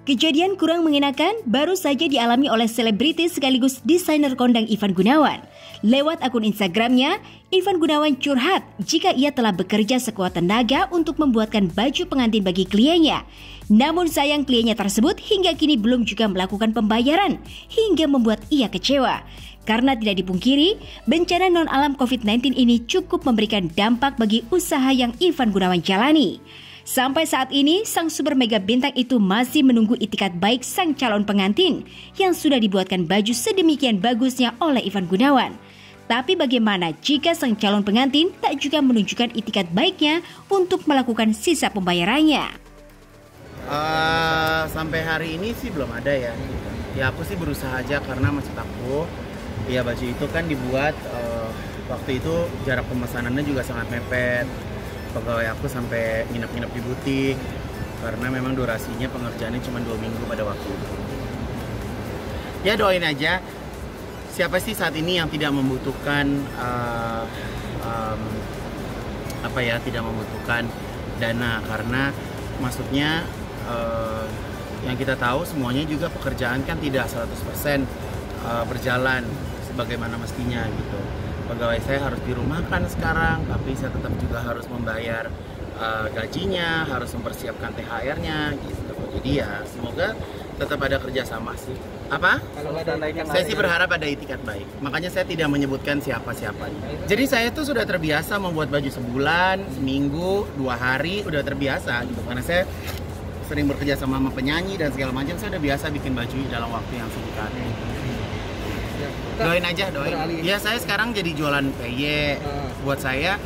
Kejadian kurang mengenakan baru saja dialami oleh selebritis sekaligus desainer kondang Ivan Gunawan. Lewat akun Instagramnya, Ivan Gunawan curhat jika ia telah bekerja sekuat tenaga untuk membuatkan baju pengantin bagi kliennya. Namun sayang kliennya tersebut hingga kini belum juga melakukan pembayaran hingga membuat ia kecewa. Karena tidak dipungkiri, bencana non-alam COVID-19 ini cukup memberikan dampak bagi usaha yang Ivan Gunawan jalani. Sampai saat ini, sang super mega bintang itu masih menunggu itikat baik sang calon pengantin yang sudah dibuatkan baju sedemikian bagusnya oleh Ivan Gunawan. Tapi bagaimana jika sang calon pengantin tak juga menunjukkan itikat baiknya untuk melakukan sisa pembayarannya? Sampai hari ini sih belum ada ya. Ya aku sih berusaha aja karena maksud aku, ya baju itu kan dibuat waktu itu jarak pemesanannya juga sangat mepet. Pegawai aku sampai nginep-nginep di butik karena memang durasinya pengerjaannya cuma 2 minggu pada waktu itu. Ya doain aja. Siapa sih saat ini yang tidak membutuhkan tidak membutuhkan dana, karena maksudnya yang kita tahu semuanya juga pekerjaan kan tidak 100% berjalan sebagaimana mestinya gitu. Pegawai saya harus dirumahkan sekarang, tapi saya tetap juga harus membayar gajinya, harus mempersiapkan THR-nya gitu. Jadi ya semoga tetap ada kerjasama sih. Apa? Saya sih berharap ada itikat baik. Makanya saya tidak menyebutkan siapa-siapanya. Jadi saya tuh sudah terbiasa membuat baju sebulan, seminggu, 2 hari, udah terbiasa gitu. Karena saya sering bekerja sama penyanyi dan segala macam, saya udah biasa bikin baju dalam waktu yang singkat. Doain aja, doain. Ya saya sekarang jadi jualan PY. Buat saya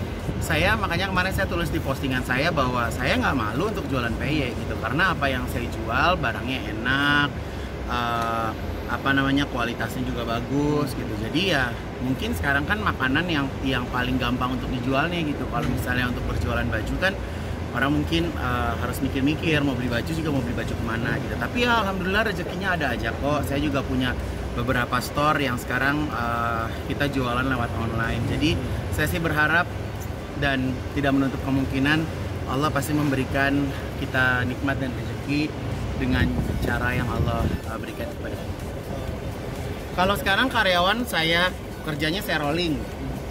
makanya kemarin saya tulis di postingan saya bahwa saya nggak malu untuk jualan PY gitu. Karena apa yang saya jual barangnya enak, kualitasnya juga bagus gitu. Jadi ya mungkin sekarang kan makanan yang paling gampang untuk dijualnya gitu. Kalau misalnya untuk berjualan baju kan orang mungkin harus mikir-mikir mau beli baju juga mau beli baju kemana gitu. Tapi ya alhamdulillah rezekinya ada aja kok. Saya juga punya beberapa store yang sekarang kita jualan lewat online. Jadi saya sih berharap dan tidak menutup kemungkinan Allah pasti memberikan kita nikmat dan rezeki dengan cara yang Allah berikan kepada kita. Kalau sekarang karyawan saya kerjanya saya rolling.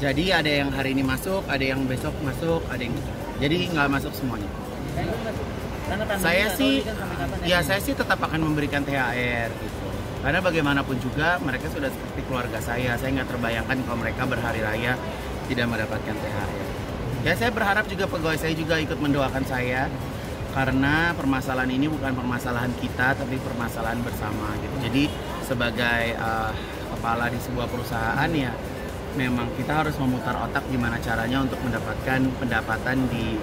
Jadi ada yang hari ini masuk, ada yang besok masuk, ada yang jadi nggak masuk semuanya. Saya sih tetap akan memberikan THR gitu. Karena bagaimanapun juga mereka sudah seperti keluarga saya nggak terbayangkan kalau mereka berhari raya tidak mendapatkan THR. Ya saya berharap juga pegawai saya juga ikut mendoakan saya, karena permasalahan ini bukan permasalahan kita tapi permasalahan bersama gitu. Jadi sebagai kepala di sebuah perusahaan ya memang kita harus memutar otak gimana caranya untuk mendapatkan pendapatan di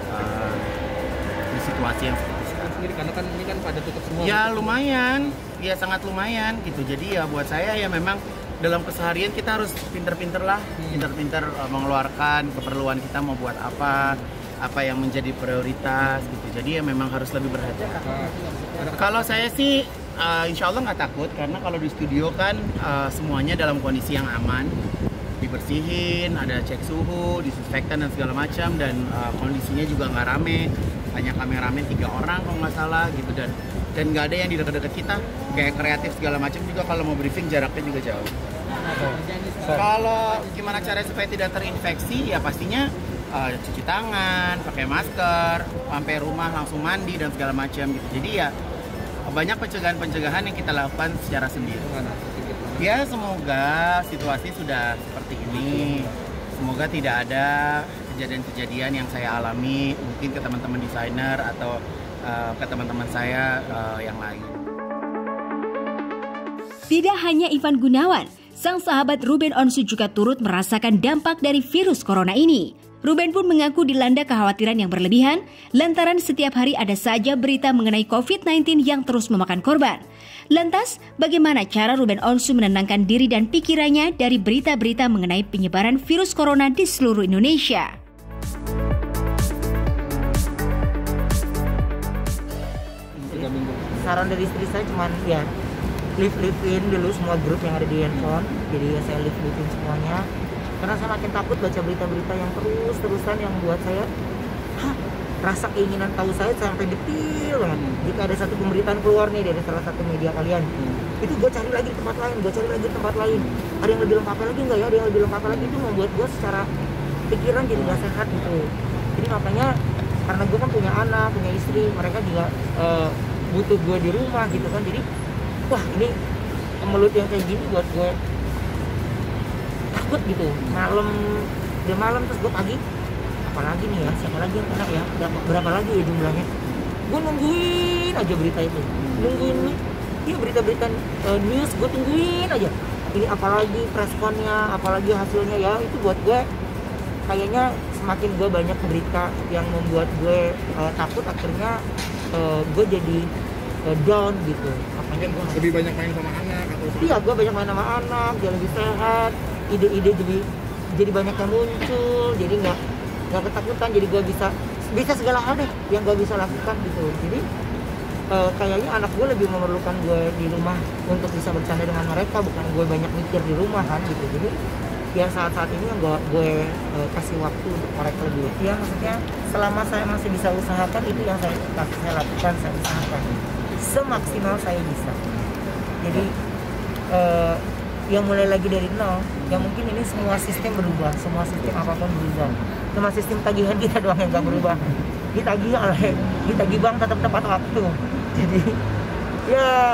situasi yang seperti sekarang. Karena kan ini kan pada tutup semua. Ya lumayan, ya sangat lumayan gitu. Jadi ya buat saya ya memang dalam keseharian kita harus pinter-pinter lah, pinter-pinter mengeluarkan keperluan kita mau buat apa yang menjadi prioritas gitu. Jadi ya memang harus lebih berhati-hati. Kalau saya sih insya Allah nggak takut, karena kalau di studio kan semuanya dalam kondisi yang aman, dibersihin, ada cek suhu, disinfektan dan segala macam, dan kondisinya juga nggak rame, hanya kameramen 3 orang kalau nggak salah gitu, dan nggak ada yang di dekat-dekat kita, kayak kreatif segala macam juga. Kalau mau briefing jaraknya juga jauh. Kalau gimana caranya supaya tidak terinfeksi, ya pastinya cuci tangan, pakai masker, sampai rumah langsung mandi dan segala macam gitu. Jadi ya banyak pencegahan yang kita lakukan secara sendiri. Ya semoga situasi sudah seperti ini, semoga tidak ada kejadian-kejadian yang saya alami mungkin ke teman-teman desainer atau ke teman-teman saya yang lain. Tidak hanya Ivan Gunawan, sang sahabat Ruben Onsu juga turut merasakan dampak dari virus corona ini. Ruben pun mengaku dilanda kekhawatiran yang berlebihan lantaran setiap hari ada saja berita mengenai COVID-19 yang terus memakan korban. Lantas, bagaimana cara Ruben Onsu menenangkan diri dan pikirannya dari berita-berita mengenai penyebaran virus corona di seluruh Indonesia? Saran dari istri saya cuman ya leave-in dulu semua grup yang ada di handphone. Jadi ya saya leave-in semuanya. Karena saya makin takut baca berita-berita yang terus-terusan yang buat saya, rasa keinginan tahu saya sampai detail banget. Jika ada satu pemberitaan keluar nih dari salah satu media kalian, itu gue cari lagi di tempat lain, ada yang lebih lengkap lagi nggak ya, ada yang lebih lengkap lagi. Itu membuat gue secara pikiran jadi nggak sehat gitu. Jadi makanya karena gue kan punya anak, punya istri, mereka juga butuh gue di rumah gitu kan. Jadi wah, ini melut yang kayak gini buat gue takut gitu. Malam terus gue pagi, apalagi nih ya, siapa lagi yang kena ya, berapa lagi ya jumlahnya. Gue nungguin aja berita itu, nungguin nih, iya berita-berita news gue tungguin aja. Ini apalagi responnya, apalagi hasilnya ya. Itu buat gue kayaknya semakin gue banyak berita yang membuat gue takut, akhirnya gue jadi down gitu. Makanya gue lebih banyak main sama anak atau iya, gue banyak main sama anak, dia lebih sehat, ide-ide jadi banyak yang muncul, jadi nggak ketakutan, jadi gue bisa segala hal deh yang gue bisa lakukan gitu. Jadi kayaknya anak gue lebih memerlukan gue di rumah untuk bisa bercanda dengan mereka, bukan gue banyak mikir di rumah kan gitu. Jadi ya saat-saat ini gue kasih waktu untuk mereka lebih. Ya maksudnya selama saya masih bisa usahakan, itu yang saya lakukan, saya usahakan semaksimal saya bisa. Jadi yang mulai lagi dari nol, yang mungkin ini semua sistem berubah, semua sistem apapun berubah, cuma sistem tagihan kita doang yang gak berubah. Ditagih bank tetap tepat waktu. Jadi ya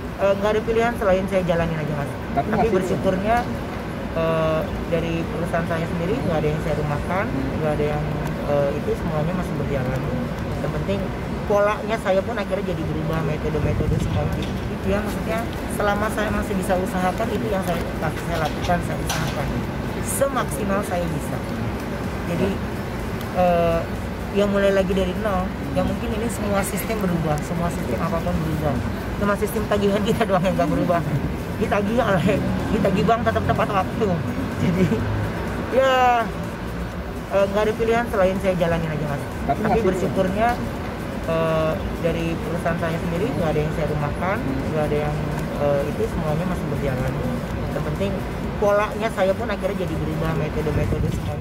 nggak ada pilihan selain saya jalanin aja mas. Tapi bersyukurnya dari perusahaan saya sendiri nggak ada yang saya rumahkan, nggak ada yang itu, semuanya masih berjalan. Yang penting polanya saya pun akhirnya jadi berubah, metode-metode semua itu ya, maksudnya selama saya masih bisa usahakan, itu yang saya lakukan, saya usahakan semaksimal saya bisa. Jadi yang mulai lagi dari nol, yang mungkin ini semua sistem berubah, semua sistem apapun berubah, cuma sistem tagihan kita doang yang gak berubah. Ditagih bank tetap tepat waktu. Jadi ya nggak ada pilihan selain saya jalanin aja mas. Tapi bersyukurnya dari perusahaan saya sendiri nggak ada yang saya rumahkan, nggak ada yang itu, semuanya masih berjalan. Yang penting polanya saya pun akhirnya jadi berubah, metode-metode semua.